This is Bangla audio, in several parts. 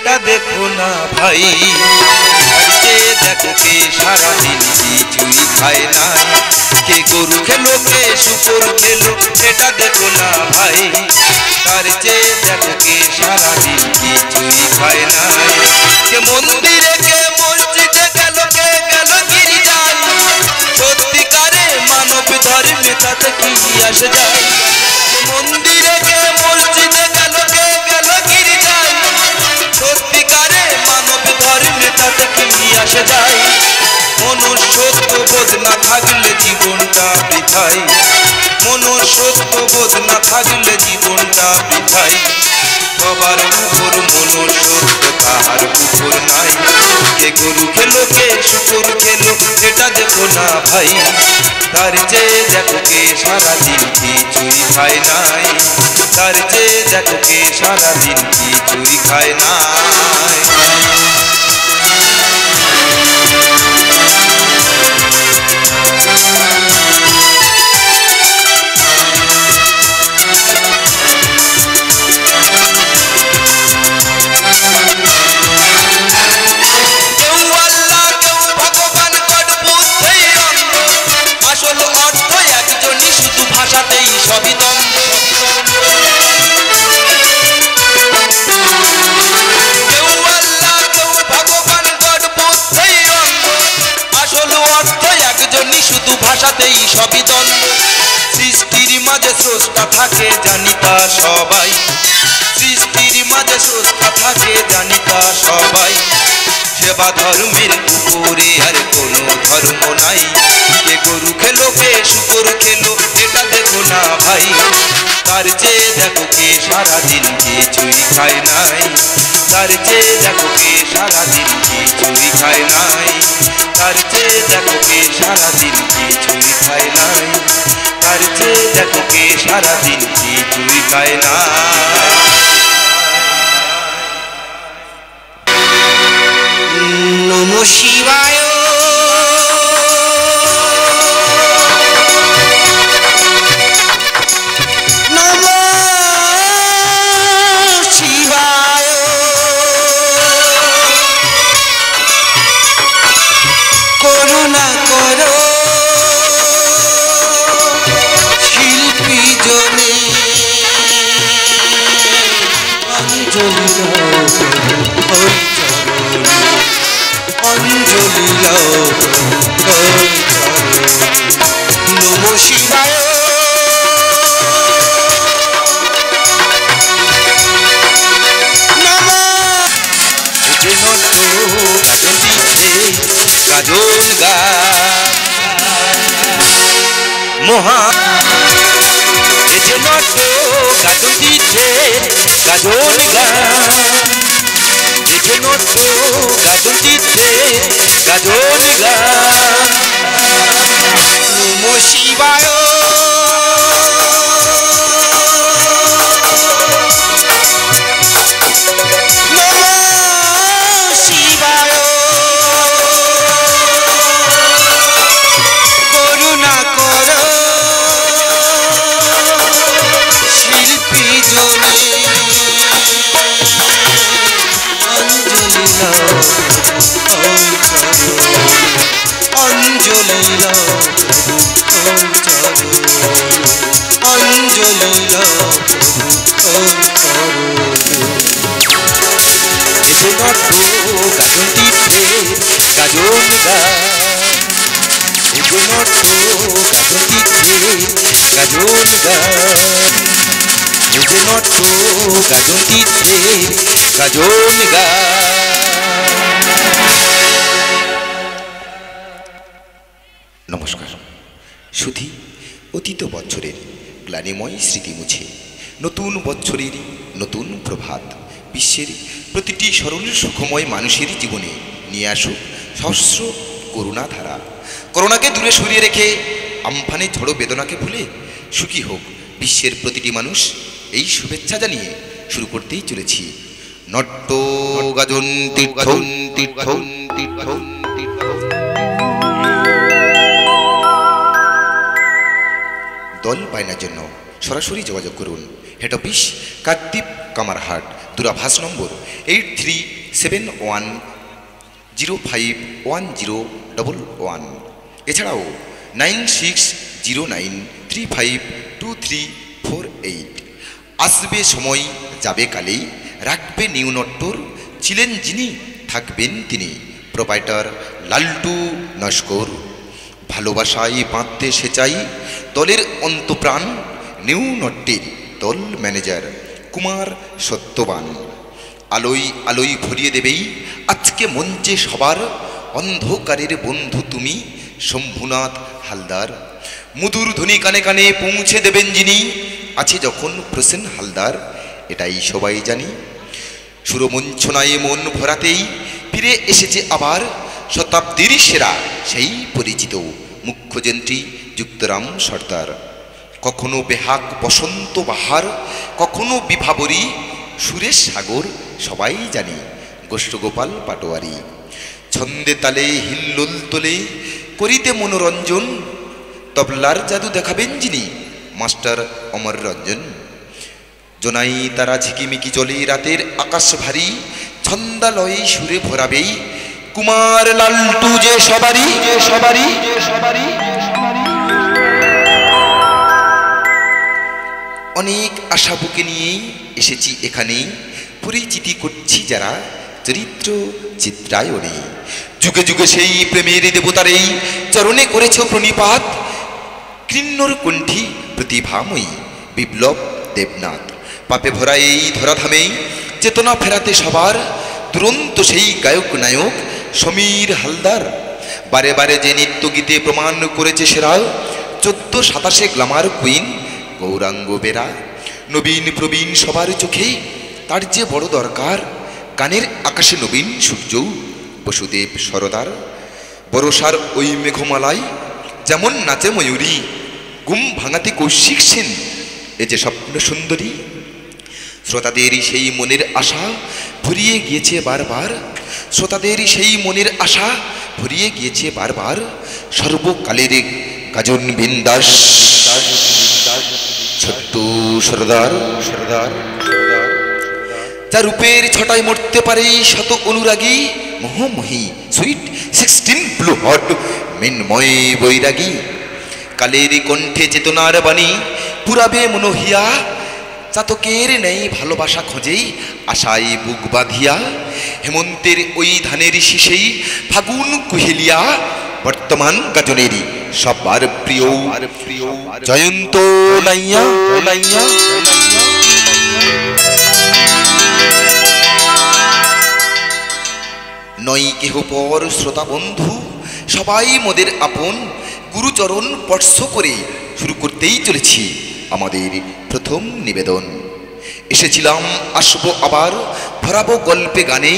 এটা দেখো না ভাই, দেখো কে সারাদিন কিছুই খায় না, কে গরু খেলো কে শুকর খেলো এটা দেখো না ভাই, তার চেয়ে দেখো কে সারাদিন কিছুই খায় না, কে মন্দিরে কে মসজিদে গেল কে গেল গির্জায়, সত্যিকারে মানব ধর্মে তাতে কি আসে যায়, মন্দিরে কে মসজিদে গেল কে গেল গির্জায়, সত্যিকারে মানব ধর্মে তাতে কি আসে যায়, মনুষ্যত্ববোধ না থাকলে জীবনটা বৃথাই, মনুষ্যত্ববোধ না থাকলে জীবনটা বৃথাই, সবার উপর মনুষ্যত্ব কাহার উপর নাই, কে গরু খেলো কে শুকর খেলো এটা দেখো না ভাই, তার চেয়ে দেখো কে সারাদিন কিছুই খায় নাই, তার চেয়ে দেখো কে সারাদিন কিছুই খায় নাই। সবই দ্বন্দ্ব, কেউ আল্লাহ কেউ ভগবান গড বুদ্ধই অন্ধ, আসল অর্থ একজনই শুধু ভাষাতেই সবই দ্বন্দ্ব, সৃষ্টির মাঝে স্রষ্টা থাকে জানি তা সবাই, সৃষ্টির মাঝে স্রষ্টা থাকে জানি তা সবাই, সেবা ধর্মের উপরে আর কোনো ধর্ম নাই, কে গরু খেলো কে শুকর খেলো এটা দেখো না ভাই, তার চেয়ে দেখো কে সারাদিন কিছুই খায় নাই, তার চেয়ে দেখো কে সারাদিন কিছুই খায় নাই, তার চেয়ে দেখো কে সারাদিন কিছুই খায় নাই, তার চেয়ে দেখো কে সারাদিন কিছুই খায় না। নমো শিবায়, নমো শিবায়, করুণা করো শিল্পী জনে, অঞ্জলি অঞ্জলি নমো শিবায়, গাজন গা মহা এ যে নট গাজন দিচ্ছে গাজন গা, এ যে নট গাজন দিচ্ছে গাজন গা, নমো শিবায়, করুণা করো শিল্পী জনে, অঞ্জলি অঞ্জলি অঞ্জলি এসে নট গাজন দিচ্ছে গাজন গা, এসে নট গাজন দিচ্ছে গাজন গা, এসে নট গাজন দিচ্ছে গাজন গা। নমস্কার। শুধু অতীত বছরের গ্লানিময় স্মৃতি মুছে নতুন বছরের নতুন প্রভাত বিশ্বের প্রতিটি সরল সুখময় মানুষের জীবনে নিয়ে আসুক সহস্র করুণাধারা। করোনাকে দূরে সরিয়ে রেখে আমফানে ঝড়ো বেদনাকে ভুলে সুখী হোক বিশ্বের প্রতিটি মানুষ, এই শুভেচ্ছা জানিয়ে শুরু করতেই চলেছি নট্য গাজন তীর্থ তীর্থ তীর্থ। দল বায়নার জন্য সরাসরি যোগাযোগ করুন হেড অফিস কাকদ্বীপ কামারহাট, দূরভাষ নম্বর 8371051011, এছাড়াও 9609352348। আসবে সময় যাবে কালেই, রাখবে নিউনট্টর, ছিলেন যিনি থাকবেন তিনি, প্রোপাইটার লালটু নস্কর। ভালোবাসায় বাঁধতে সে চাই দলের অন্তপ্রাণ, নিউনট্টের দল ম্যানেজার কুমার সত্যবান। আলোয় আলোয় ভরিয়ে দেবেই আজকে মঞ্চে সবার, অন্ধকারের বন্ধু তুমি শম্ভুনাথ হালদার। মধুর ধ্বনি কানে কানে পৌঁছে দেবেন যিনি, আছে যখন প্রসেন হালদার, এটাই সবাই জানি। সুরমঞ্চনায় মন ভরাতেই ফিরে এসেছে আবার শতাব্দীর সেরা সেই পরিচিত মুখ্যযন্ত্রী যুক্তরাম সর্দার। কখনো বেহাগ বসন্ত বাহার, কখনো বিভাবরী সুরেশ সাগর, সবাই জানি গোষ্ঠগোপাল পাটোয়ারি। ছন্দে তালে হিল্লোল তোলে করিতে মনোরঞ্জন, তবলার জাদু দেখাবেন যিনি মাস্টার অমর রঞ্জন। জোনাই তারা ঝিকিমিকি চলে রাতের আকাশ ভারী, ছন্দালয়ে সুরে ভরাবেই কুমার লালটু যে সবারই। অনেক আশা বুকে নিয়েই এসেছি এখানেই, পরিচিতি করছি যারা চরিত্র চিত্রায়ণে। যুগে যুগে সেই প্রেমের দেবতারেই চরণে করেছ প্রণিপাত, কৃণ্ণর কণ্ঠী প্রতিভাময়ী বিপ্লব দেবনাথ। পাপে ভরা এই ধরাধামেই চেতনা ফেরাতে সবার, দুরন্ত সেই গায়ক নায়ক সমীর হালদার। বারে বারে যে নৃত্য গীতে প্রমাণ করেছে সেরা, 14-27 গ্লামার কুইন গৌরাঙ্গ বেরা। নবীন প্রবীণ সবার চোখে তার যে বড় দরকার, গানের আকাশে নবীন সূর্য বসুদেব সরদার। বরসার ওই মেঘমালায় যেমন নাচে ময়ূরী, ঘুম ভাঙাতে কৌশিক সেন এ যে স্বপ্ন সুন্দরী। শ্রোতাদেরই সেই মনের আশা ভরিয়ে গিয়েছে বারবার, শ্রোতাদেরই সেই মনের আশা ভরিয়ে গিয়েছে বারবার। সর্বকালের গাজন বিন্দাস ছোট্ট সরদার, যার রূপের ছটায় মরতে পারে শত অনুরাগী, মোহময়ী সুইট 16 ব্লু হট মিনময় বৈরাগী। কালের কণ্ঠে চেতনার বাণী পুরাবে মনোহিয়া, চাতকের নেই ভালোবাসা খোঁজেই আশায় বুক বাঁধিয়া। হেমন্তের ওই ধানের শীষেই ফাগুন কুহেলিয়া, বর্তমান গাজনেরই সবার প্রিয় জয়ন্ত লাইয়া। নয় কেহ পর শ্রোতা বন্ধু সবাই মোদের আপন, গুরুচরণ স্পর্শ করে শুরু করতেই চলেছি আমাদের প্রথম নিবেদন। এসেছিলাম আসবো আবার ভরাবো গল্পে গানে,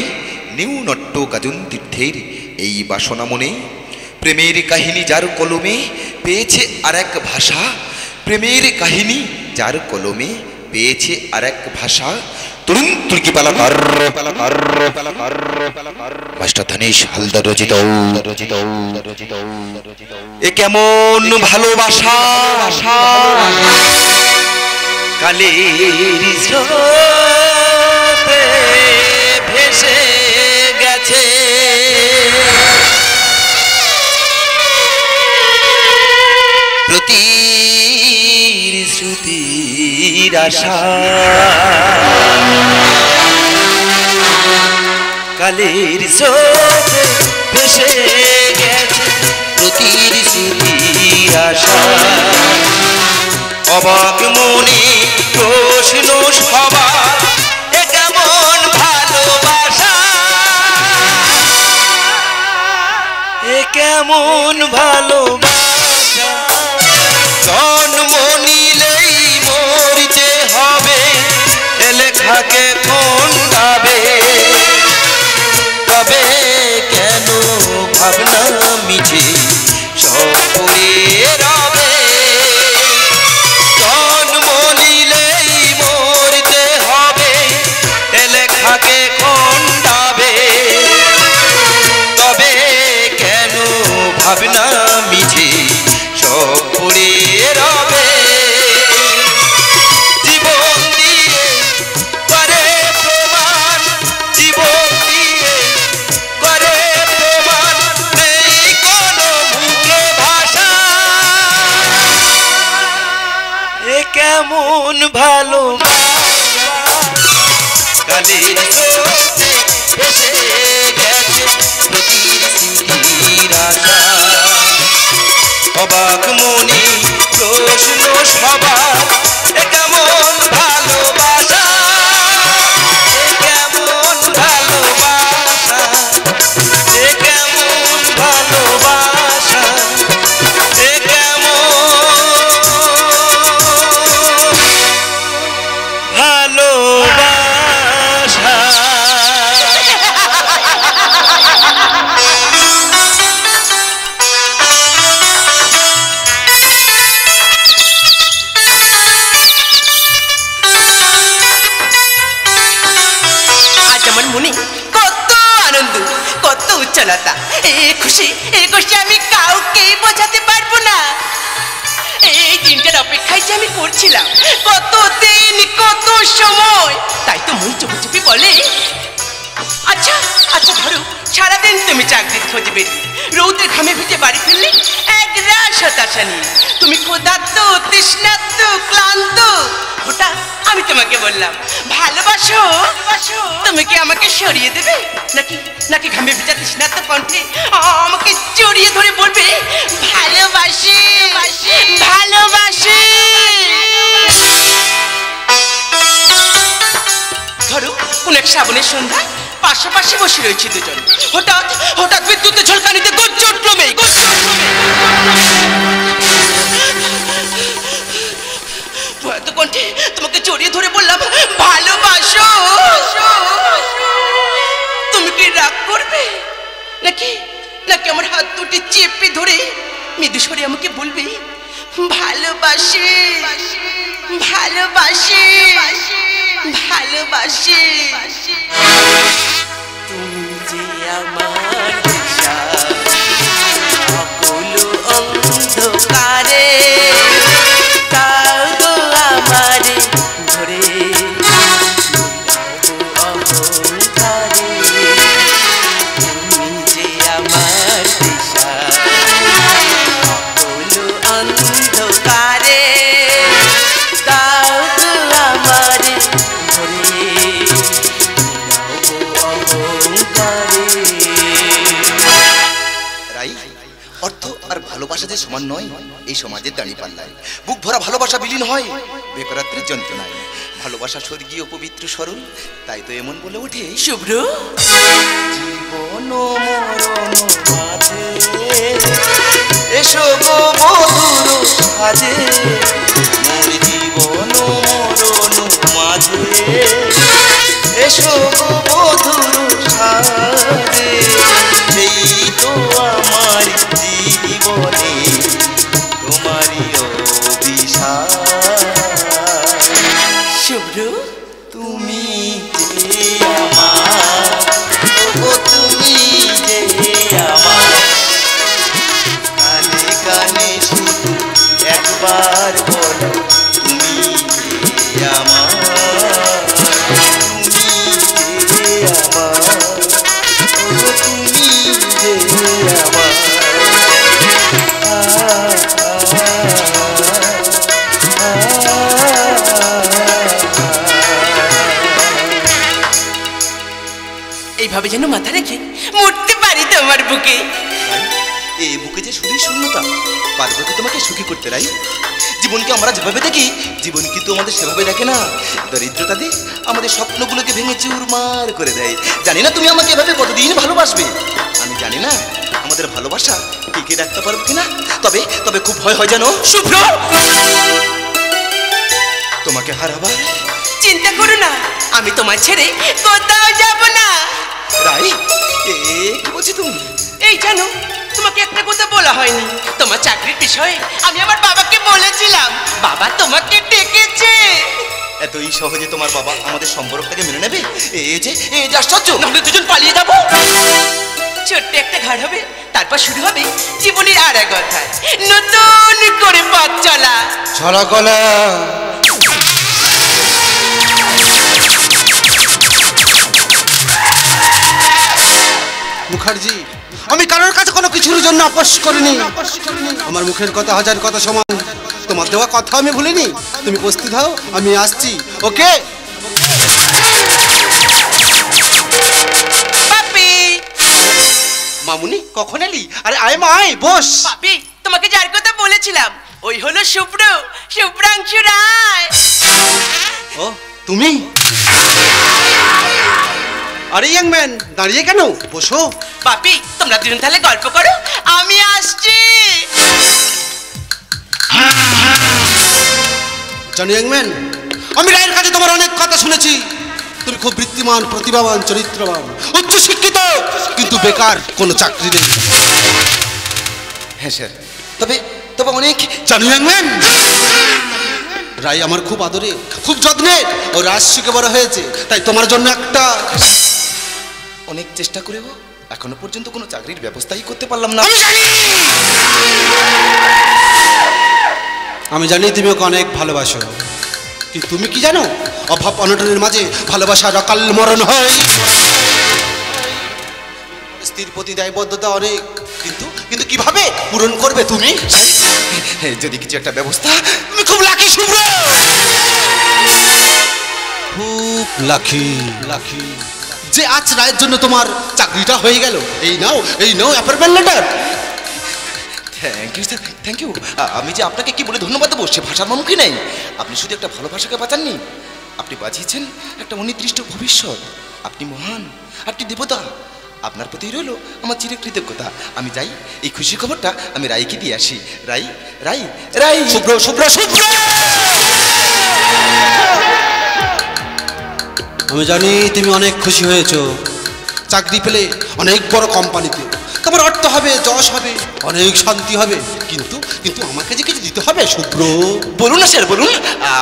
নিউনট্ট গাজন তীর্থের এই বাসনা মনে। প্রেমের কাহিনী যার কলমে পেয়েছে আর এক ভাষা, প্রেমের কাহিনী যার কলমে পেয়েছে আর এক ভাষা। তরুণ তুর্কি পালাকার মাস্টার ধানেশ হালদার রচিত এ কেমন ভালোবাসা, কালের স্রোতে ভেসে গেছে। প্রতিশ্রুতির আশা, কালের স্রোতে ভেসে গেছে। প্রতিশ্রুতির আশা, অবাক মনে প্রশ্ন সবার, এ কেমন ভালোবাসা, এ কেমন ভালোবাসা। জন্ম নিলেই মরতে হবে, এ লেখাকে খণ্ডাবে, তবে কেন ভাবনা মিছে সব পড়ে রবে। জন্ম নিলেই মরতে হবে, এ লেখাকে খণ্ডাবে, তবে কেন ভাবনা মিছে সব পড়ে রবে। জীবন দিয়ে করে প্রমাণ কেমন ভালো কালের স্রোতে ভেসে গেছে প্রতিশ্রুতির আশা অবাক মনে প্রশ্ন সবার এ কেমন ভালোবাসা এ কেমন ভালোবাসা এ কেমন ভালোবাসা এ কেমন ভালোবাসা কত উচ্চলতা খুশি আমি কাউকে বোঝাতে পারবো না। এই দিনটার অপেক্ষায় যে আমি করছিলাম কত দিন কত সময়, তাই তো মন চুপি চুপি বলে আচ্ছা আচ্ছা ধরো সারাদিন তুমি চাকরির খোঁজে বেরিয়ে রৌদ্রে ঘামে ভিজে বাড়ি ফিরলে এক রাশ হতাশা নিয়ে তুমি ক্ষুধার্ত তৃষ্ণার্ত ক্লান্ত। ওটা আমি তোমাকে বললাম ভালোবাসো, তুমি কি আমাকে সরিয়ে দেবে নাকি নাকি ঘামে ভিজা তৃষ্ণার্ত কণ্ঠে আমাকে জড়িয়ে ধরে বলবে ভালোবাসি ভালোবাসি। ধরো কোন এক শ্রাবণের সন্ধ্যায় পাশাপাশি বসে রয়েছে দুজন, হঠাৎ হঠাৎ বিদ্যুতের ঝলকানিতে গর্জে উঠল মেঘ। ভয়াত কণ্ঠে তোমাকে জড়িয়ে ধরে বললাম ভালোবাসো। তুমি কি রাগ করবে নাকি নাকি আমার হাত দুটি চেপে ধরে মৃদু স্বরে আমাকে বলবে ভালোবাসি ভালোবাসি ভালোবাসি। তুমি যে আমার দিশা সকল অন্ধকারে তাও তো আমারে ধরে অহংকারে। তুমি যে আমার দিশা সকল অন্ধকারে তাও তো আমারে ধরে রাই অর্থ আর ভালোবাসা যে সমান নয় এই সমাজের দাঁড়িয়ে পাল্লায় বুক ভরা ভালোবাসা বিলীন হয় বেকারত্বের যন্ত্রণায়। ভালোবাসা স্বর্গীয় পবিত্র সরল, তাই তো এমন বলে ওঠে শুভ্র জীবন মরণ মাঝে এসো গো মধুর সাজে মোর জীবন মরণ মাঝে এসো গো মধুর সাজে সেই তো আমার জীবনে তোমারই অভিশাপ। শুভ্র তুমি যে আমার ও তুমি যে আমার কানে কানে শুধু একবার বলো তুমি যে আমার তুমি যে আমার ও তুমি যে আমার এইভাবে যেন মাথা রেখে মরতে পারি তোমার বুকে। এই বুকে যে শুধুই শূন্যতা, পারবো কি তোমাকে সুখী করতে রাই? জীবনকে আমরা যেভাবে দেখি জীবন কিন্তু আমাদের সেভাবে দেখে না। দরিদ্রতা দিয়ে আমাদের স্বপ্নগুলোকে ভেঙে চুরমার করে দেয়। জানি না তুমি আমাকে এভাবে কতদিন ভালোবাসবে, আমি জানি না আমাদের ভালোবাসা টিকে রাখতে পারবো কিনা। তবে তবে খুব ভয় হয় জানো শুভ্র তোমাকে হারাবার। চিন্তা করো না, আমি তোমায় ছেড়ে কোথাও যাব না। রাই কি বলছি তুমি? এই জানো তোমাকে একটা কথা বলা হয়নি, তোমার চাকরির বিষয়ে আমি আমার বাবাকে বলেছিলাম, বাবা তোমাকে ডেকেছে। এতই সহজে তোমার বাবা আমাদের সম্পর্কটাকে মেনে নেবে? এই যে আশ্চর্য। নাহলে দুজন পালিয়ে যাবো। ছোট্ট একটা ঘাট হবে, তারপর শুরু হবে জীবনের আর এক অধ্যায়, নতুন করে পথ চলা। ছলা কলা মুখার্জি, আমি কারোর কাছে কোনো কিছুর জন্য আপোষ করিনি। আমার মুখের কথা হাজার কথা সমান, তোমার দেওয়া কথা আমি ভুলিনি। তুমি প্রস্তুত হও, আমি আসছি। ওকে পাপি, মামুনি, কখন এলি? আরে আয় মা, আয় বস। পাপি, তোমাকে যার কথা বলেছিলাম ওই হলো শুভ্র, শুভ্রাংশু রায়। ও তুমি? আরে ইয়াং ম্যান, দাঁড়িয়ে কেন? বসো। পাপি, তোমরা দুজন তাহলে গল্প করো, আমি আসছি। জানো ইয়াং ম্যান, আমি রায়ের কাছে তোমার অনেক কথা শুনেছি। তুমি খুব বৃত্তিমান, প্রতিভাবান, চরিত্রবান, উচ্চ শিক্ষিত, কিন্তু বেকার, কোনো চাকরি নেই। হ্যাঁ স্যার, তবে তবে অনেক জানো ইয়াং ম্যান, রায় আমার খুব আদরে, খুব যত্নে, ও রাজ শিখে বড় হয়েছে। তাই তোমার জন্য একটা অনেক চেষ্টা করেও এখনো পর্যন্ত কোনো চাকরির ব্যবস্থাই করতে পারলাম না। আমি জানি তুমি ওকে অনেক ভালোবাসো, কিন্তু তুমি কি জানো, অভাব অনটনের মাঝে ভালোবাসার অকাল মরণ হয়। স্ত্রীর প্রতি দায়বদ্ধতা অনেক, কিন্তু কিন্তু কিভাবে পূরণ করবে তুমি? যদি কিছু একটা ব্যবস্থা। তুমি খুব লাকি শুভ্র, খুব লাকি লাকি যে আজ রায়ের জন্য তোমার চাকরিটা হয়ে গেল। এই নাও, এই নাও appointment letter. Thank you sir, thank you. আমি যে আপনাকে কি বলে ধন্যবাদ দেবো সে ভাষার মুখে নেই। আপনি শুধু একটা ভালোবাসাকে বাঁচাননি, আপনি বাঁচিয়েছেন একটা অনির্দিষ্ট ভবিষ্যৎ। আপনি মহান, আপনি দেবতা। আপনার প্রতি রইল আমার চির কৃতজ্ঞতা। আমি যাই, এই খুশি খবরটা আমি রাইকে দিয়ে আসি। রাই রাই রাই শুভ্র শুভ্র শুভ্র, আমি জানি তুমি অনেক খুশি হয়েছো চাকরি পেলে অনেক বড় কোম্পানিতে। তোমার অর্থ হবে, যশ হবে, অনেক শান্তি হবে, কিন্তু কিন্তু আমাকে যে কিছু দিতে হবে শুভ্র। বলুন না স্যার, বলুন।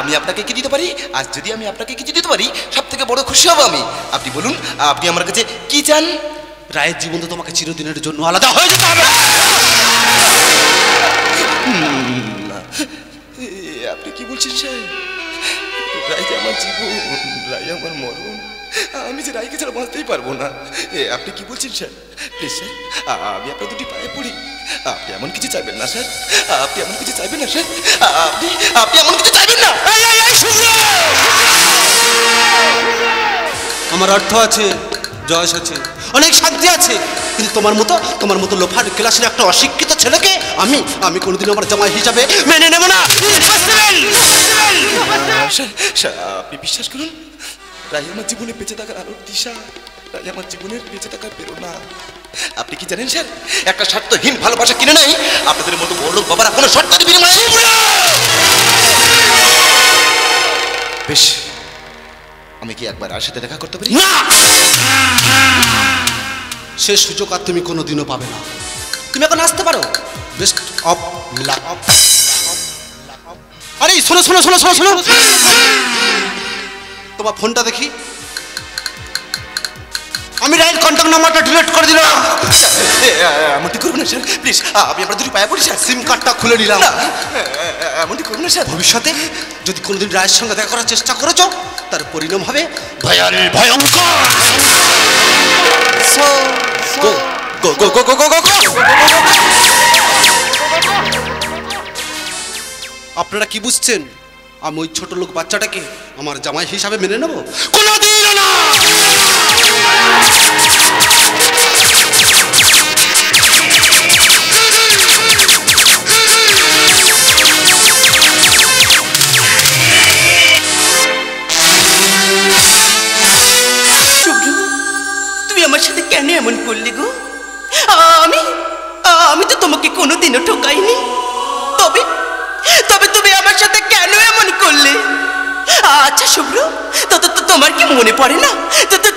আমি আপনাকে কি দিতে পারি? আজ যদি আমি আপনাকে কিছু দিতে পারি সব থেকে বড় খুশি হব আমি। আপনি বলুন, আপনি আমার কাছে কি চান? রায়ের জীবন তো তোমাকে চিরদিনের জন্য আলাদা হয়ে যেতে হবে। আপনি কি বলছেন স্যার? রায় যে আমার জীবন, রায় আমার মরণ। আমি যে রায়কে ছাড়া বাঁচতেই পারবো না। আপনি কি বলছেন স্যার? প্লিজ স্যার, আমি আপনার দুটি পায়ে পড়ি। আপনি এমন কিছু চাইবেন না স্যার, আপনি এমন কিছু চাইবেন না স্যার, আপনি আপনি এমন কিছু চাইবেন না। আমার অর্থ আছে, যশ আছে, অনেক শান্তি আছে, কিন্তু তোমার মতো লোফার ক্লাসের একটা অশিক্ষিত ছেলেকে আমি আমি কোনোদিন আমার জামাই হিসাবে মেনে নেব না। স্যার, স্যার, আপনি বিশ্বাস করুন, রায় আমার জীবনে বেঁচে থাকার আলোর দিশা, রায় আমার জীবনের বেঁচে থাকার প্রেরণা। আপনি কি জানেন স্যার, একটা স্বার্থহীন ভালোবাসা কিনে নেয় আপনাদের মতো বড়লোক বাবারা কোনো শর্তের বিনিময়ে। বেশ, আমি কি একবার আর সাথে দেখা করতে পারি? না, সে সুযোগ আর তুমি কোনোদিনও পাবে না। তুমি এখন আসতে পারো। Best of luck. আরে শোনো শোনো শোনো শোনো শোনো, তোমার ফোনটা দেখি। আমি রাইট কন্ট্যাক্ট নাম্বারটা ডিলিট করে দিলাম। এমনটি করবেন না স্যার, প্লিজ। আমি আপনার দুটি পায়ে পড়ি স্যার। সিম কার্ডটা খুলে নিলাম। এমনটি করবেন না স্যার। ভবিষ্যতে যদি কোনোদিন রায়ের সঙ্গে দেখা করার চেষ্টা করেছো, তার পরিণাম হবে ভয়াল ভয়ঙ্কর। গো গো গো গো গো গো গো। আপনারা কি বুঝছেন? আমি ওই ছোট লোক বাচ্চাটাকে আমার জামাই হিসাবে মেনে নেব? কোনোদিনও না। তুমি আমার সাথে কেন এমন করলে গো? আমি তো তোমাকে কোনোদিনও ঠকাইনি। তবে তবে তুমি আমার সাথে কেন এমন করলে? আচ্ছা শুভ্র, তোমার কি মনে পড়ে না?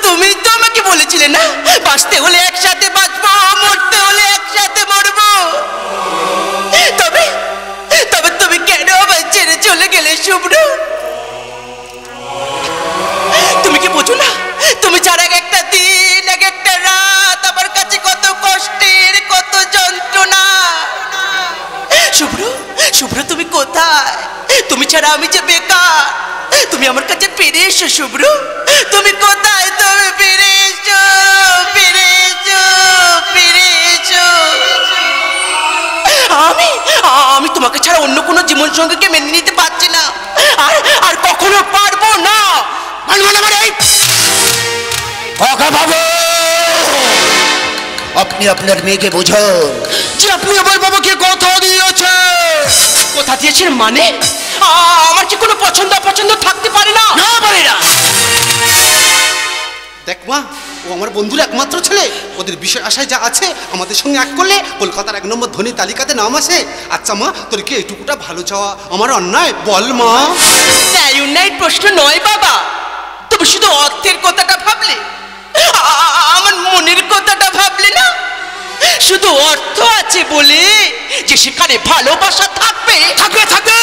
তুমি তো আমাকে বলেছিলে না, বাঁচতে হলে একসাথে বাঁচবো, মরতে হলে একসাথে মরবো। তবে তবে তুমি কেন আমায় ছেড়ে চলে গেলে শুভ্র? তুমি কি বোঝো না, তুমি ছাড়া এক একটা দিন, এক একটা রাত আমার কাছে কত কষ্টের, কত যন্ত্রণা। শুভ্র, শুভ্র তুমি কোথায়? তুমি ছাড়া আমি যে বেকার। তুমি আমার কাছে ফিরে এসো শুভ্র, তুমি কোথায়? তুমি ফিরে এসো। এসো, ফিরে এসো, ফিরে এসো। আমি তোমাকে ছাড়া অন্য কোনো জীবন সঙ্গীকে মেনে নিতে পারছি না, আর কখনো পারবো না। আপনি আপনার মেয়েকে বোঝান যে আপনি আমার বাবাকে কথা দিয়েছে। কথা দিয়েছেন মানে? আমার কি কোনো পছন্দ অপছন্দ থাকতে পারে না? না পারে না। দেখ মা, ও আমার বন্ধুর একমাত্র ছেলে। ওদের বিষয় আশায় যা আছে আমাদের সঙ্গে এক করলে কলকাতার 1 নম্বর ধনী তালিকাতে নাম আসে। আচ্ছা মা, তোর কি এইটুকুটা ভালো চাওয়া আমার অন্যায়? বল মা। তাই অন্যায় প্রশ্ন নয় বাবা, তবে শুধু অর্থের কথাটা ভাবলে, আমার মনের কথাটা ভাবলে না। শুধু অর্থ আছে বলে যে সেখানে ভালোবাসা থাকবে থাকবে থাকবে।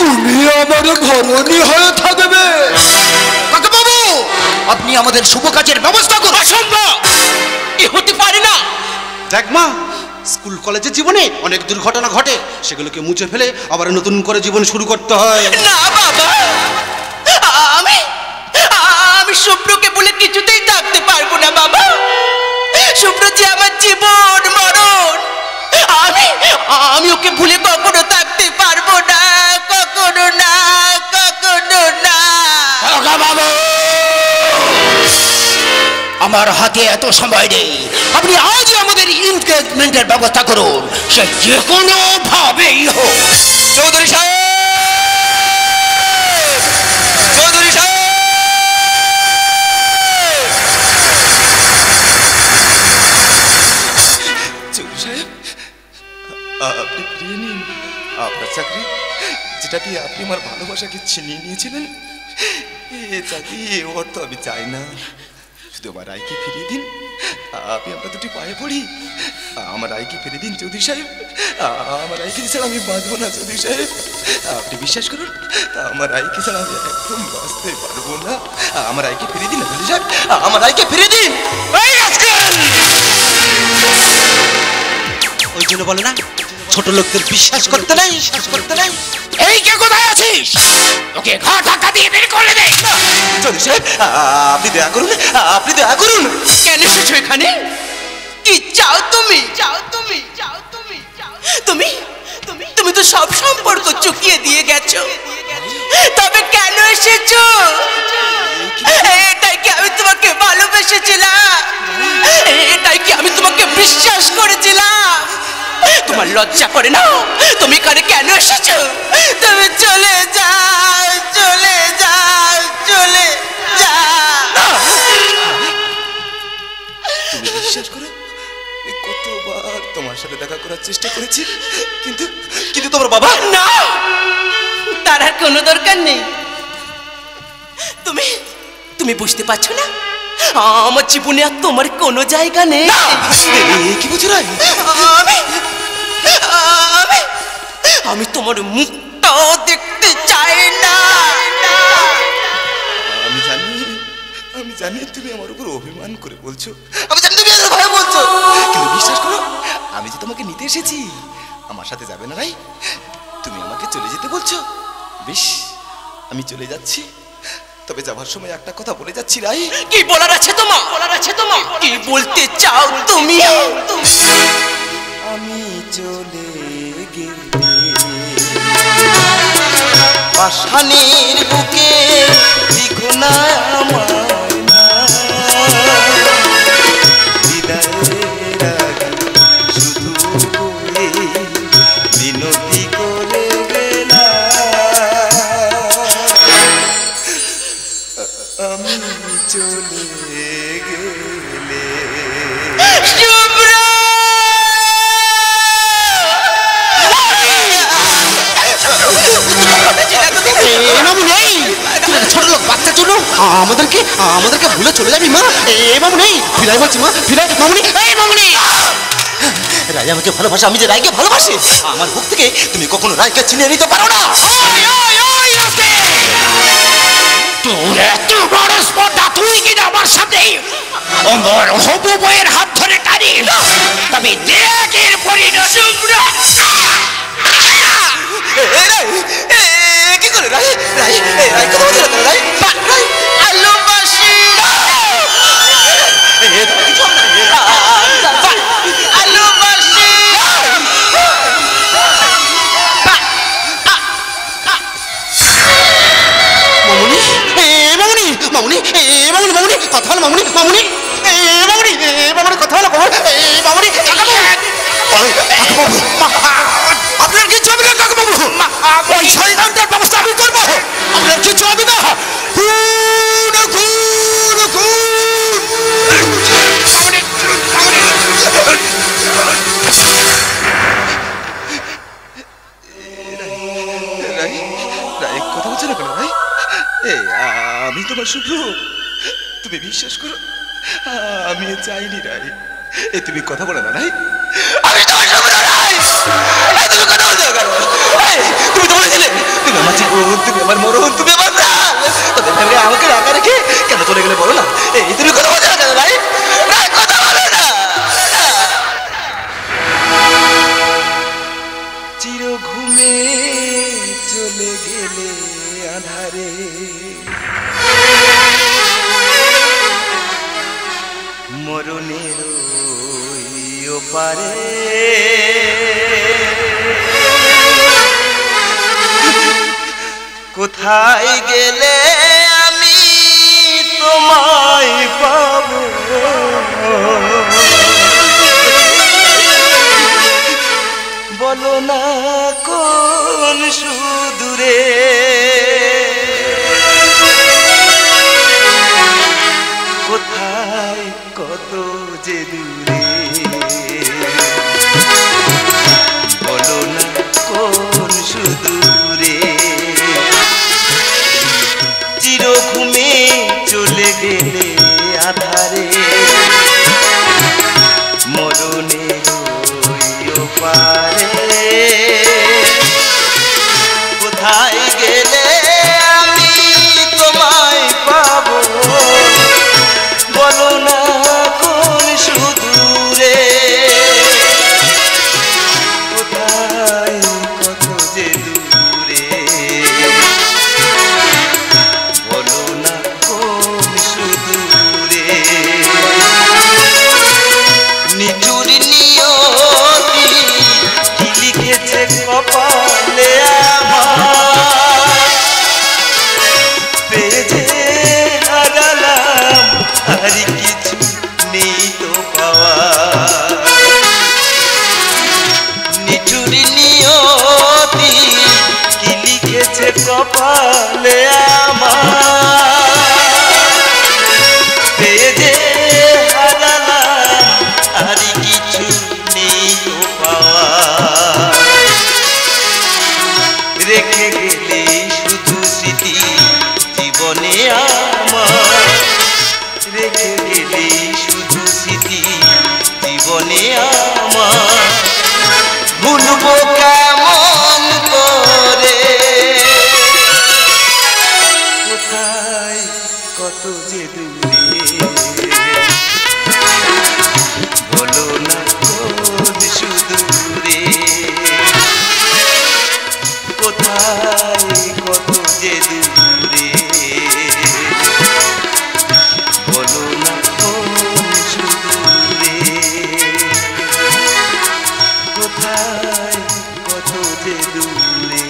তুমি আমার ঘরণী হয়ে থাকবে। কাকাবাবু, আপনি আমাদের শুভ কাজের ব্যবস্থা করুন। অসম্ভব, এ হতে পারে না। দেখ মা, স্কুল কলেজের জীবনে অনেক দুর্ঘটনা ঘটে, সেগুলোকে মুছে ফেলে আবার নতুন করে জীবন শুরু করতে হয়। না বাবা, আমি শুভ্রকে বলে কিছুতেই থাকতে পারবো না বাবা। শুভ্র যে আমার জীবন মরণ, আমি ওকে ভুলে কখনো থাকতে পারবো না, কখনো না, কখনো না। কাকাবাবু, আমার হাতে এত সময় নেই। আপনি আজই আমাদের এনগেজমেন্টের ব্যবস্থা করুন, সে যে কোনো ভাবেই হোক। চৌধুরী সাহেব, চৌধুরী সাহেব, চৌধুরী সাহেব, আপনি ফিরিয়ে নিন আপনার চাকরি, যেটা দিয়ে আপনি আমার ভালোবাসাকে ছিনিয়ে নিয়েছিলেন। এ চাকরি, এ অর্থ আমি চাই না। শুধু আমার রায়কে ফিরিয়ে দিন। আপনি আমরা দুটি পায়ে পড়ি, আমার রায়কে ফিরিয়ে দিন চৌধুরী সাহেব। আমার রায়কে ছাড়া আমি বাঁচবো না চৌধুরী সাহেব, আপনি বিশ্বাস করুন। আমার রায়কে ছাড়া আমি একদম বাঁচতে পারবো না। আমার রায়কে ফিরিয়ে দিন চৌধুরী সাহেব, আমার রায়কে ফিরিয়ে দিন। ওই জন্য বলে না, ছোট লোকদের বিশ্বাস করতে নাই, বিশ্বাস করতে নাই। এই কে কোথায় আছিস? ওকে ঘর ধাক্কা দিয়ে বের করে দে। চৌধুরী সাহেব, আপনি দয়া করুন, আপনি দয়া করুন। কেন এসেছো এখানে? কি চাও তুমি? চাও তুমি? চাও তুমি? তুমি তুমি তুমি তো সব সম্পর্ক চুকিয়ে দিয়ে গেছো, তবে কেন এসেছো? এটাই কি আমি তোমাকে ভালোবেসেছিলাম? এটাই কি আমি তোমাকে বিশ্বাস করেছিলাম? তোমার লজ্জা করে না? তুমি এখানে কেন এসেছো? তুমি চলে যাও, চলে যাও, চলে যাও। তুমি বিশ্বাস করো, কতবার তোমার সাথে দেখা করার চেষ্টা করেছি, কিন্তু কিন্তু তোমার বাবা না, তার আর কোনো দরকার নেই। তুমি তুমি বুঝতে পারছো না, আমার জীবনে আর তোমার কোনো জায়গা নেই। কি বলছো রাই? আমি তোমার মুখটাও দেখতে চাই না। আমি জানি তুমি আমার উপর অভিমান করে বলছো, আমি জানি তুমি আমার ভয় বলছো, কিন্তু বিশ্বাস করো, আমি যে তোমাকে নিতে এসেছি। আমার সাথে যাবে না রাই? তুমি আমাকে চলে যেতে বলছো, বেশ, আমি চলে যাচ্ছি। তবে যাবার সময় একটা কথা বলে যাচ্ছি রাই। কি বলার আছে তোমার? বলার আছে তোমার? কি বলতে চাও তুমি? আমি চলে গেলে পাষাণের বুকে লিখো না আমায় না, বিদায়ের আগে শুধু বলে মিনতি করে গেলাম, আমি চলে গেলে। ছোট লোক বাচ্চা চলো, আমাদেরকে আমাদেরকে ভুলে চলে যাবি মা? এ মামুনি, ফিরাই বলছি মা, ফিরাই। মামুনি, এই মামুনি, রাই আমাকে ভালোবাসে, আমি যে রায়কে ভালোবাসি। আমার বুক থেকে তুমি কখনো রায়কে ছিনিয়ে নিতে পারো না। তোর এত বড় স্পর্ধা, তুই কিনা আমার সাথে আমার হবু বইয়ের হাত ধরে টানি, তবে দেখ এর পরিণতি। কি করে রাই? রাই, রাই কথা বলছো না রাই? রাই ভালোবাসি মামুনি মামুনি এ মামুনি মামুনি কথা বলো মামুনি আপনার কিছু হবে না কাকুবাবু ওই 6 ঘন্টার ব্যবস্থা আমি করবো আপনার কিছু হবে না কথা বলছো না কেন ভাই? আমি তোমার শুভ্র, তুমি বিশ্বাস করো আমি চাইনি রাই। তুমি কথা বলো না রাই, আমি তোমার শুভ্র রাই। তুমি কথা বলছো কেন? তুমি তো বলেছিলে তুমি আমার জীবন, তুমি আমার মরণ, তুমি আমার প্রাণ। তোদের ফ্যামিলি আমাকে রাখা রেখে কেন চলে গেলে বলো না? তুমি কথা বলছো না কেন রাই? কথা বলো না। চির ঘুমে চলে গেলে আধারে, মরণের ওপারে কোথায় গেলে আমি তোমায় পাবো? বলো না কোন সুদূরে কোথায় কত যে দূরে, বলো না কোন সুদূরে। চির ঘুমে চলে গেলে আধারে, মরণের পারে কোথায় গেলে আমি তোমায় পাবো? বলো না কোন সুদূরে কোথায় কত যে দূরে, বলো না কোন সুদূরে। নিচুর নিয়তি কি লিখেছে কপালে আমার, পেজে হারালাম আর কিছু নেই তো পাওয়া। নিচুর নিয়তি কি লিখেছে কপালে আমার, পেজে হারালাম আর কিছু নেই তো পাওয়া। রেখে গেলে শুধু স্মৃতি জীবনে আমার, রেখে গেলে শুধু স্মৃতি জীবনে আমার। ভুলবো কেমন করে কোথায় কত যে দূরে, বলো না কোন সুদূরে কোথায় কত যে দূরে, বলো না কোন সুদূরে কোথায় কত যে দূরে,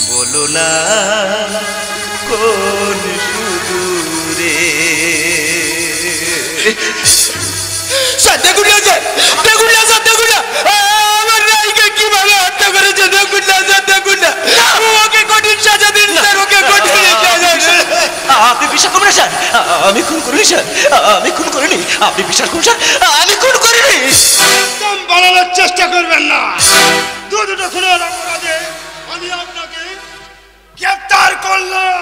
বলো না কোন সুদূরে। দেখুন দেখুন দেখুন আমার রাইকে কিভাবে হত্যা করেছে, দেখুন না দেখুন না, ওকে কঠিন সাজা দিন স্যার, ওকে কঠিন সাজা দিন। আপনি বিশ্বাস করবেন স্যার, আমি খুন করিনি স্যার, আমি খুন করিনি। আপনি বিশ্বাস করুন স্যার, আমি খুন করিনি। একদম বানানোর চেষ্টা করবেন না। দুটো খুনের অপরাধে আমি আপনাকে গ্রেফতার করলাম।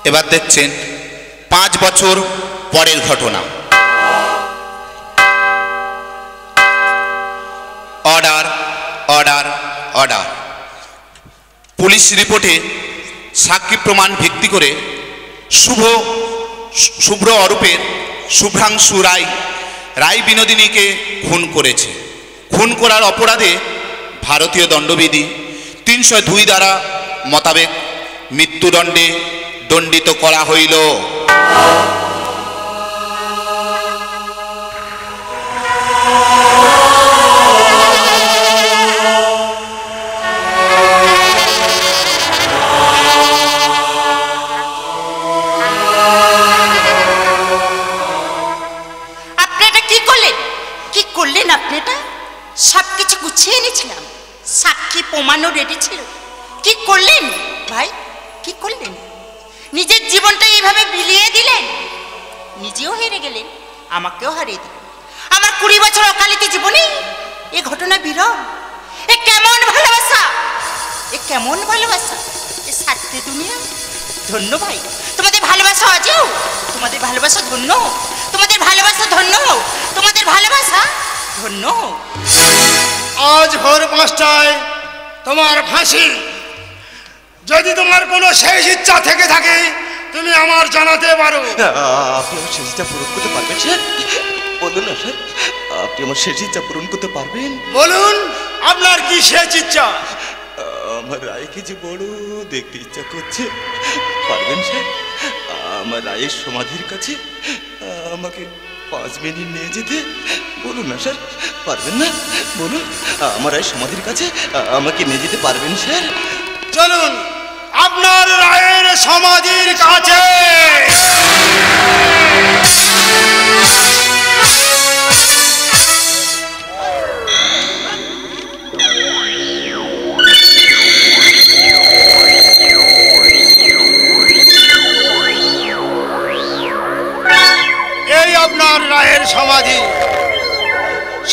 এবার দেখছেন 5 বছর পরের ঘটনা। Order order order. পুলিশ রিপোর্টে সাক্ষী প্রমাণ ভিত্তি করে শুভ্র অরূপের শুভ্রাংশু রায় বিনোদিনীকে খুন করেছে। খুন করার অপরাধে ভারতীয় দণ্ডবিধি 302 ধারা মোতাবেক মৃত্যুদণ্ডে দণ্ডিত করা হইল। গেছিলাম, সাক্ষী প্রমাণও রেডি ছিল। কি করলেন ভাই, কি করলেন? নিজের জীবনটা এইভাবে বিলিয়ে দিলেন, নিজেও হেরে গেলেন, আমাকেও হারিয়ে দিলেন। আমার 20 বছর অকালিত জীবনে এ ঘটনা বিরল। এ কেমন ভালোবাসা, এ কেমন ভালোবাসা, এ সাথে দুনিয়া। ধন্য ভাই, তোমাদের ভালোবাসা আজও, তোমাদের ভালোবাসা ধন্য, তোমাদের ভালোবাসা ধন্য, তোমাদের ভালোবাসা ধন্য। আজ ভোর 5টায় তোমার ফাঁসি। যদি তোমার কোনো শেষ ইচ্ছা থেকে থাকে তুমি আমার জানাতে পারো। আপনি আমার শেষ ইচ্ছা পূরণ করতে পারবেন স্যার? বলুন না স্যার, আপনি আমার শেষ ইচ্ছা পূরণ করতে পারবেন? বলুন আপনার কি শেষ ইচ্ছা? আমার রায়কে যে বড় দেখতে ইচ্ছা করছে। পারবেন স্যার? আমার রায়ের সমাধির কাছে আমাকে 5 মিনিট নিয়ে যেতে। বলুন না স্যার, পারবেন না? বলুন, আমার রায়ের সমাধির কাছে আমাকে নিয়ে যেতে পারবেন স্যার? চলুন আপনার রায়ের সমাধির কাছে। এই আপনার রায়ের সমাধি।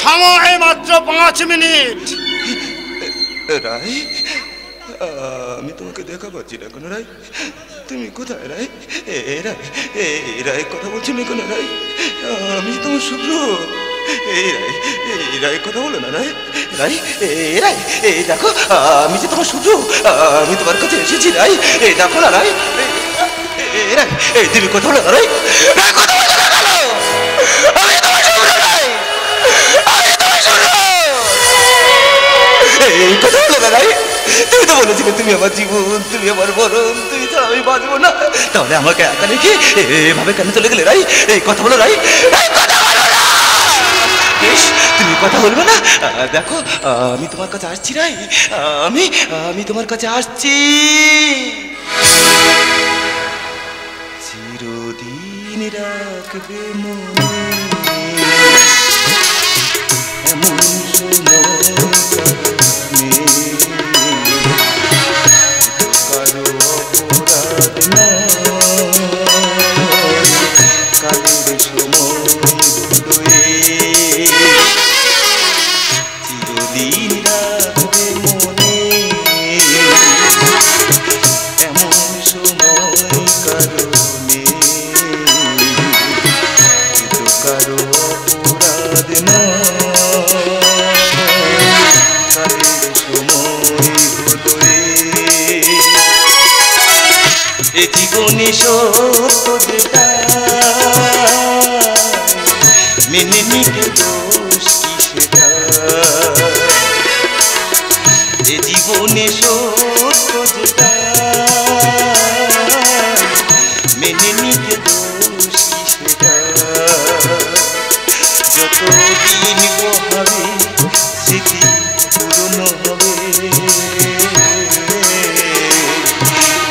সময় মাত্র 5 মিনিট। রায়, আমি তোমাকে দেখা পাচ্ছি না কোনো রায়। তুমি কোথায় রায়? এ রায়, এই রায় কথা বলছি না কোনো রায়। আমি তোমার শুভ্র। এই রায়, এই রায় কথা বলো না রায়। রায়, এই রায়, এই দেখো আমি যে তোমার শুভ্র, আমি তোমার কাছে এসেছি রায়। এই দেখো না রায়, এই রায়, এই তুমি কথা বলো না রায়। রায় কথা বলো না কেন? আমি তোমার শুভ্র রায়, আমি তোমার শুভ্র। এই কথা বলো না রায়। তুমি তো বলেছিলে তুমি আমার জীবন, তুমি আমার মরণ, তুমি ছাড়া আমি বাঁচবো না। তাহলে আমাকে একা রেখে এভাবে কেন চলে গেলে রাই? এই কথা বলো রাই, কথা বলো না। বেশ, তুমি কথা বলবে না? দেখো আমি তোমার কাছে আসছি রাই, আমি তোমার কাছে আসছি। চিরদিন রাখবে মনে এমন জীবনে সত্যটা মেনে নিতে দোষ কি সেটা? এ জীবনে সত্যটা মেনে নিতে দোষ কি সেটা? যতদিন হবে স্মৃতি পুরনো হবে,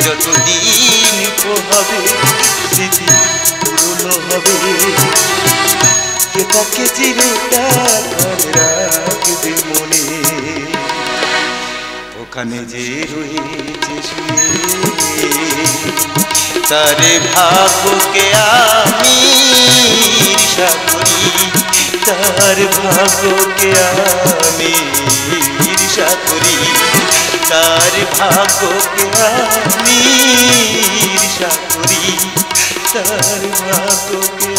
যতদিন হবে স্মৃতি পুরনো হবে। কে তাকে চিরটা রাখবে মনে, ওখানে যে রয়েছে শুয়ে তার ভাগ্যকে আমি ঈর্ষা করি, তার ভাগ্যকে আমি ঈর্ষা করি, তার ভাগ্যকে আমি ঈর্ষা করি, তার ভাগ্যকে